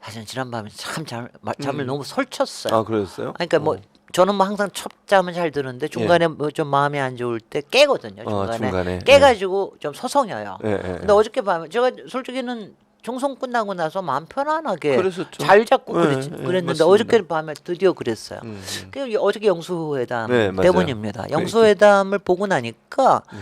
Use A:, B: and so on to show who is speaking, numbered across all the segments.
A: 사실 지난밤에 참 잠을 너무 설쳤어요.
B: 아 그랬어요?
A: 그러니까 뭐 저는 뭐 항상 첫 잠은 잘 드는데 중간에 뭐 좀 마음이 안 좋을 때 깨거든요. 중간에,
B: 중간에.
A: 깨가지고 좀 서성여요.
B: 예, 예,
A: 근데
B: 예.
A: 어저께 밤에 제가 솔직히는 총선 끝나고 나서 마음 편안하게
B: 그랬었죠.
A: 잘 잡고
B: 예,
A: 그랬는데
B: 맞습니다.
A: 어저께 밤에 드디어 그랬어요.
B: 음.
A: 그 어저께 영수회담
B: 네, 맞아요.
A: 때문입니다. 영수회담을 보고 나니까
B: 네.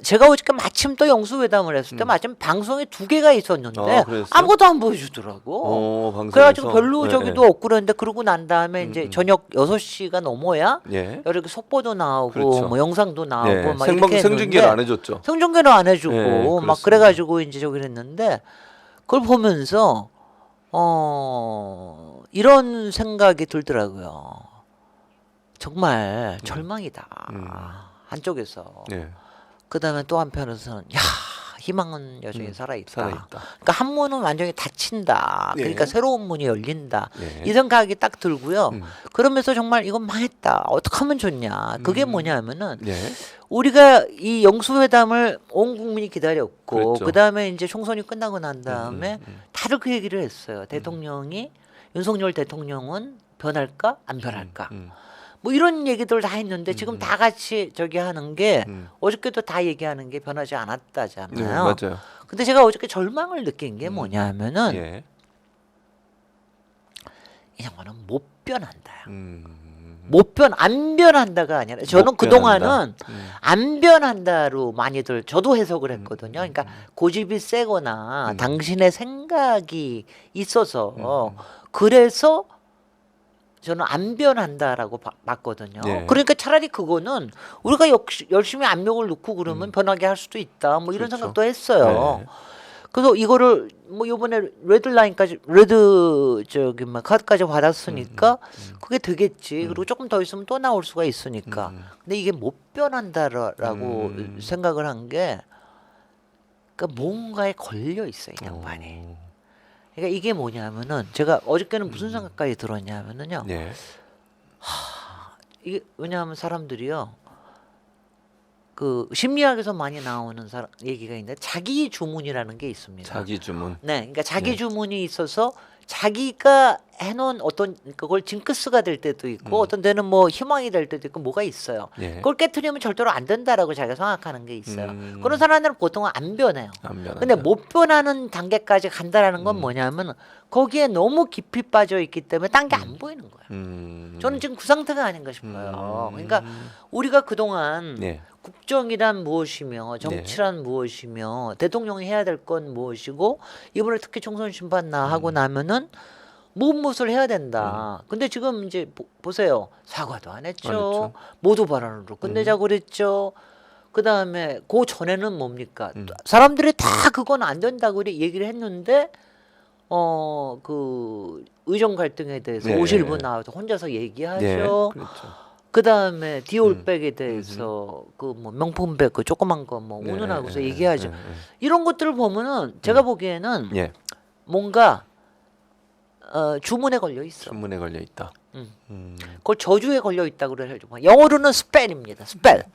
A: 제가 어저께 마침 또 영수회담을 했을 때 마침 방송이 2개가 있었는데
B: 아, 그랬어요?
A: 아무것도 안 보여주더라고.
B: 방송에서?
A: 그래가지고 별로
B: 예,
A: 저기도
B: 예.
A: 없고 그랬는데 그러고 난 다음에 이제 저녁 6시가 넘어야
B: 예.
A: 이렇게 속보도 나오고
B: 그렇죠.
A: 뭐 영상도 나오고
B: 예.
A: 막 이렇게
B: 생중계를 안 해줬죠.
A: 생중계는 안 해주고
B: 예,
A: 막
B: 그렇습니다.
A: 그래가지고 이제 저기 했는데 그걸 보면서 이런 생각이 들더라고요. 정말 절망이다. 한쪽에서.
B: 예.
A: 그다음에 또 한편에서는 야 희망은 여전히 살아있다.
B: 살아있다.
A: 그러니까 한 문은 완전히 닫힌다.
B: 예.
A: 그러니까 새로운 문이 열린다.
B: 예.
A: 이 생각이 딱 들고요.
B: 음.
A: 그러면서 정말 이건 망했다. 어떻게 하면 좋냐. 그게 뭐냐면은
B: 예.
A: 우리가 이 영수회담을 온 국민이 기다렸고
B: 그랬죠.
A: 그다음에 이제 총선이 끝나고 난 다음에 다들 그 얘기를 했어요. 대통령이 윤석열 대통령은 변할까 안 변할까. 뭐 이런 얘기들 다 했는데 지금 다 같이 저기 하는 게 어저께도 다 얘기하는 게 변하지
B: 네,
A: 않았다잖아요.
B: 맞아요.
A: 근데 제가 어저께 절망을 느낀 게 뭐냐면은
B: 예.
A: 이 양반은 못 변한다요. 안 변한다가 아니라 저는
B: 못
A: 그동안은
B: 변한다.
A: 안 변한다로 많이들 저도 해석을 했거든요. 그러니까 고집이 세거나 당신의 생각이 있어서 그래서 저는 안 변한다라고 봤거든요.
B: 네.
A: 그러니까 차라리 그거는 우리가 역시 열심히 압력을 넣고 그러면 변하게 할 수도 있다. 뭐 이런
B: 그렇죠.
A: 생각도 했어요.
B: 네.
A: 그래서 이거를 뭐 이번에 레드 저기 뭐 카드까지 받았으니까 그게 되겠지. 그리고 조금 더 있으면 또 나올 수가 있으니까. 근데 이게 못 변한다라고 생각을 한 게 그러니까 뭔가에 걸려 있어요, 이 양반이. 그러니까 이게 뭐냐면은 제가 어저께는 무슨 생각까지 들었냐면은요.
B: 예.
A: 이게 왜냐하면 사람들이요. 그 심리학에서 많이 나오는 얘기가 있는데 자기 주문이라는 게 있습니다.
B: 자기 주문.
A: 네, 그러니까 자기 주문이 있어서 자기가 해놓은 어떤 그걸 징크스가 될 때도 있고 어떤 데는 뭐 희망이 될 때도 있고 뭐가 있어요.
B: 예.
A: 그걸 깨트리면 절대로 안 된다라고 자기가 생각하는 게 있어요. 그런 사람들은 보통은 안 변해요.
B: 안 변한다.
A: 근데 못 변하는 단계까지 간다라는 건 뭐냐면 거기에 너무 깊이 빠져 있기 때문에 딴 게 안 보이는 거예요. 저는 지금 그 상태가 아닌가 싶어요. 그러니까 우리가 그동안
B: 네.
A: 국정이란 무엇이며 정치란 무엇이며 대통령이 해야 될 건 무엇이고 이번에 특히 총선 심판나 하고 나면은 무엇을 해야 된다. 근데 지금 이제 보세요. 사과도 안 했죠.
B: 안 했죠.
A: 모두 발언으로 끝내자고 그랬죠. 그다음에 그 전에는 뭡니까? 사람들이 다 그건 안 된다고 얘기를 했는데 그 의정 갈등에 대해서
B: 네.
A: 51분 나와서 혼자서 얘기하죠.
B: 예. 그렇죠.
A: 그다음에 디올백에 대해서 그 뭐 명품백 그 조그만 거 뭐 운운하고서 얘기하죠. 이런 것들을 보면은 제가 보기에는
B: 예.
A: 뭔가 주문에 걸려 있어.
B: 주문에 걸려 있다.
A: 그걸 저주에 걸려 있다고 그래요. 영어로는 스펠입니다. 스펠.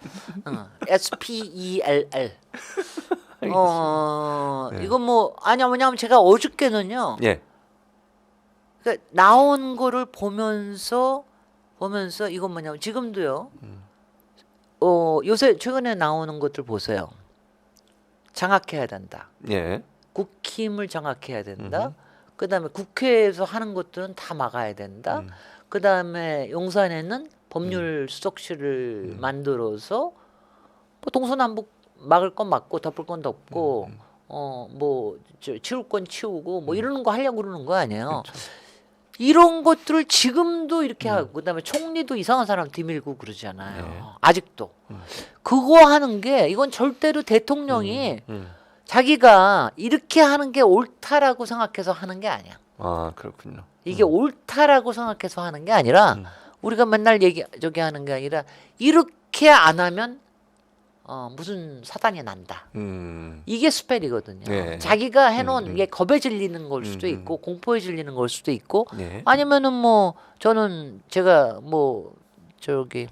A: SPELL. 이건 뭐 아니야 뭐냐면 제가 어저께는요.
B: 예.
A: 그러니까 나온 거를 보면서 이건 뭐냐면 지금도요. 요새 최근에 나오는 것들 보세요. 장악해야 된다.
B: 예.
A: 국힘을 장악해야 된다. 그다음에 국회에서 하는 것들은 다 막아야 된다. 그다음에 용산에는 법률 수석실을 만들어서 뭐 동서남북 막을 건 막고 덮을 건 덮고 뭐 치울 건 치우고 뭐 이러는 거 하려고 그러는 거 아니에요.
B: 그렇죠.
A: 이런 것들을 지금도 이렇게 하고 그다음에 총리도 이상한 사람 뒤밀고 그러잖아요.
B: 네.
A: 아직도 그거 하는 게 이건 절대로 대통령이 자기가 이렇게 하는 게 옳다라고 생각해서 하는 게 아니야.
B: 아 그렇군요.
A: 이게 옳다라고 생각해서 하는 게 아니라 우리가 맨날 저기 하는 게 아니라 이렇게 안 하면 무슨 사단이 난다. 이게 스펠이거든요.
B: 네.
A: 자기가 해놓은 게 겁에 질리는 걸 수도 있고 공포에 질리는 걸 수도 있고
B: 네.
A: 아니면은 뭐 저는 제가 뭐 저기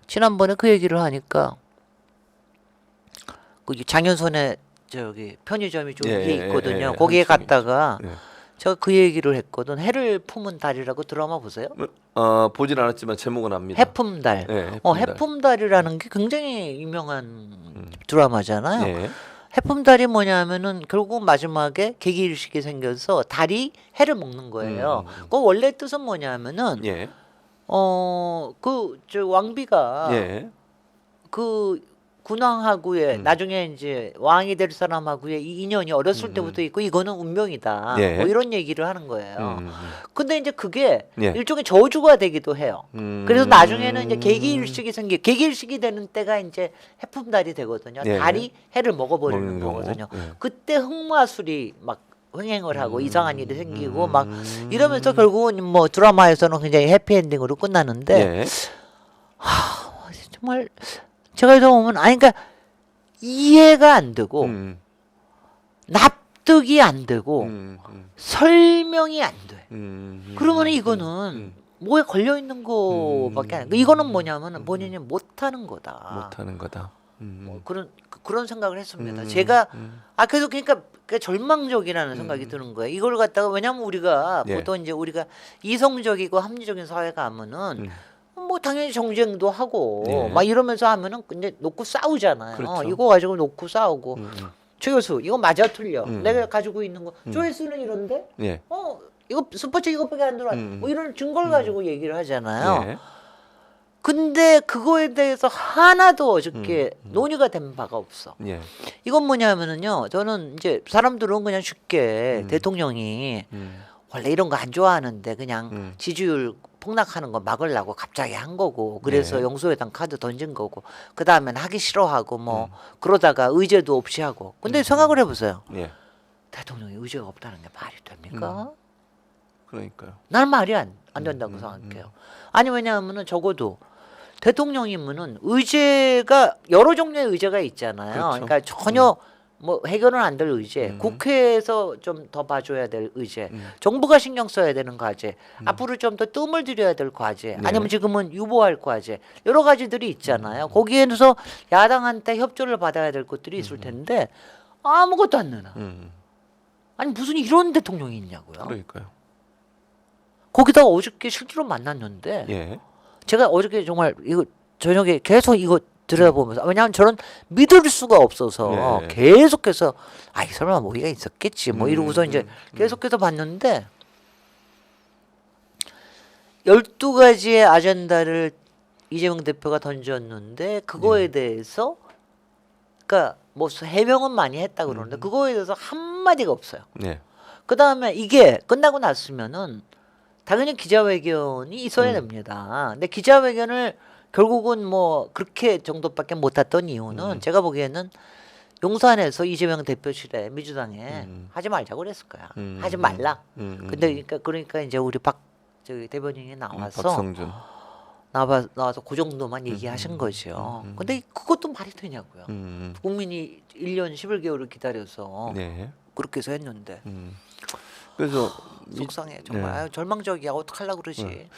A: 지난번에 그 얘기를 하니까 그 장현선의 저기 편의점이 좀
B: 예,
A: 위에
B: 예,
A: 있거든요.
B: 예,
A: 거기에
B: 한층
A: 갔다가
B: 예.
A: 제가 그 얘기를 했거든. 해를 품은 달이라고 드라마 보세요?
B: 보진 않았지만 제목은 압니다.
A: 해품달.
B: 예, 해품달.
A: 해품달이라는 게 굉장히 유명한 드라마잖아요.
B: 예.
A: 해품달이 뭐냐면은 결국 마지막에 계기일식이 생겨서 달이 해를 먹는 거예요. 그 원래 뜻은 뭐냐면은
B: 예.
A: 그 저 왕비가
B: 예.
A: 그 군왕하고의 나중에 이제 왕이 될 사람하고의 이 인연이 어렸을 때부터 있고 이거는 운명이다.
B: 예.
A: 뭐 이런 얘기를 하는 거예요.
B: 음.
A: 근데 이제 그게
B: 예.
A: 일종의 저주가 되기도 해요.
B: 음.
A: 그래서 나중에는 이제 계기일식이 되는 때가 이제 해품달이 되거든요.
B: 예.
A: 달이 해를 먹어버리는
B: 먹는 경우.
A: 거거든요.
B: 예.
A: 그때 흑마술이 막 흥행을 하고 이상한 일이 생기고 막 이러면서 결국은 뭐 드라마에서는 굉장히 해피엔딩으로 끝나는데
B: 예.
A: 정말 제가 이거 보면 아니 그러니까 이해가 안 되고 납득이 안 되고 설명이 안 돼. 그러면 이거는 뭐에 걸려 있는 거밖에 안 돼. 이거는 뭐냐면 본인이 못하는 거다.
B: 못하는 거다.
A: 뭐 그런 생각을 했습니다. 제가 그래서 그러니까 절망적이라는 생각이 드는 거예요. 이걸 갖다가 왜냐하면 우리가
B: 예.
A: 보통 이제 우리가 이성적이고 합리적인 사회가 하면은 뭐 당연히 정쟁도 하고
B: 예.
A: 막 이러면서 하면은 근데 놓고 싸우잖아요.
B: 그렇죠.
A: 이거 가지고 놓고 싸우고 최 교수 이거 맞아 틀려. 내가 가지고 있는 거 조회수는 이런데
B: 예.
A: 이거 스포츠 이것밖에 안 들어와. 뭐 이런 증거를 가지고 얘기를 하잖아요.
B: 예.
A: 근데 그거에 대해서 하나도 어저께 논의가 된 바가 없어.
B: 예.
A: 이건 뭐냐면은요. 저는 이제 사람들은 그냥 쉽게 대통령이 원래 이런 거 안 좋아하는데 그냥 지지율 폭락하는 거 막으려고 갑자기 한 거고 그래서
B: 네.
A: 영수회담 카드 던진 거고 그 다음엔 하기 싫어하고 뭐 그러다가 의제도 없이 하고 근데 생각을 해보세요.
B: 예.
A: 대통령이 의제가 없다는 게 말이 됩니까?
B: 그러니까요.
A: 난 말이 안 된다고 생각해요. 아니 왜냐하면은 적어도 대통령이면은 의제가 여러 종류의 의제가 있잖아요.
B: 그렇죠.
A: 그러니까 전혀 뭐 해결은 안 될 의제, 국회에서 좀 더 봐줘야 될 의제, 정부가 신경 써야 되는 과제, 앞으로 좀 더 뜸을 들여야 될 과제,
B: 네.
A: 아니면 지금은 유보할 과제 여러 가지들이 있잖아요. 거기에서 야당한테 협조를 받아야 될 것들이 있을 텐데 아무것도 안 내놔. 아니 무슨 이런 대통령이 있냐고요.
B: 그러니까요.
A: 거기다가 어저께 실제로 만났는데
B: 예.
A: 제가 어저께 정말 이거 저녁에 계속 이거 들여다보면서 왜냐하면 저는 믿을 수가 없어서
B: 네.
A: 계속해서 아이 설마 모기가 있었겠지 뭐 이러고서 이제 계속해서 봤는데 12가지의 아젠다를 이재명 대표가 던졌는데 그거에 대해서 그러니까 뭐 해명은 많이 했다 그러는데 그거에 대해서 한마디가 없어요.
B: 네.
A: 그다음에 이게 끝나고 났으면은 당연히 기자회견이 있어야 됩니다. 근데 기자회견을 결국은 뭐 그렇게 정도밖에 못했던 이유는 제가 보기에는 용산에서 이재명 대표실에 민주당에 하지 말자고 그랬을 거야. 하지 말라. 근데 그러니까 이제 우리 저기 대변인이 나와서
B: 박성준.
A: 나와서 그 정도만 얘기하신 거죠. 근데 그것도 말이 되냐고요. 국민이 1년 11개월을 기다려서
B: 네.
A: 그렇게 해서 했는데
B: 그래서
A: 속상해 정말. 아유, 절망적이야. 어떡하려고 그러지.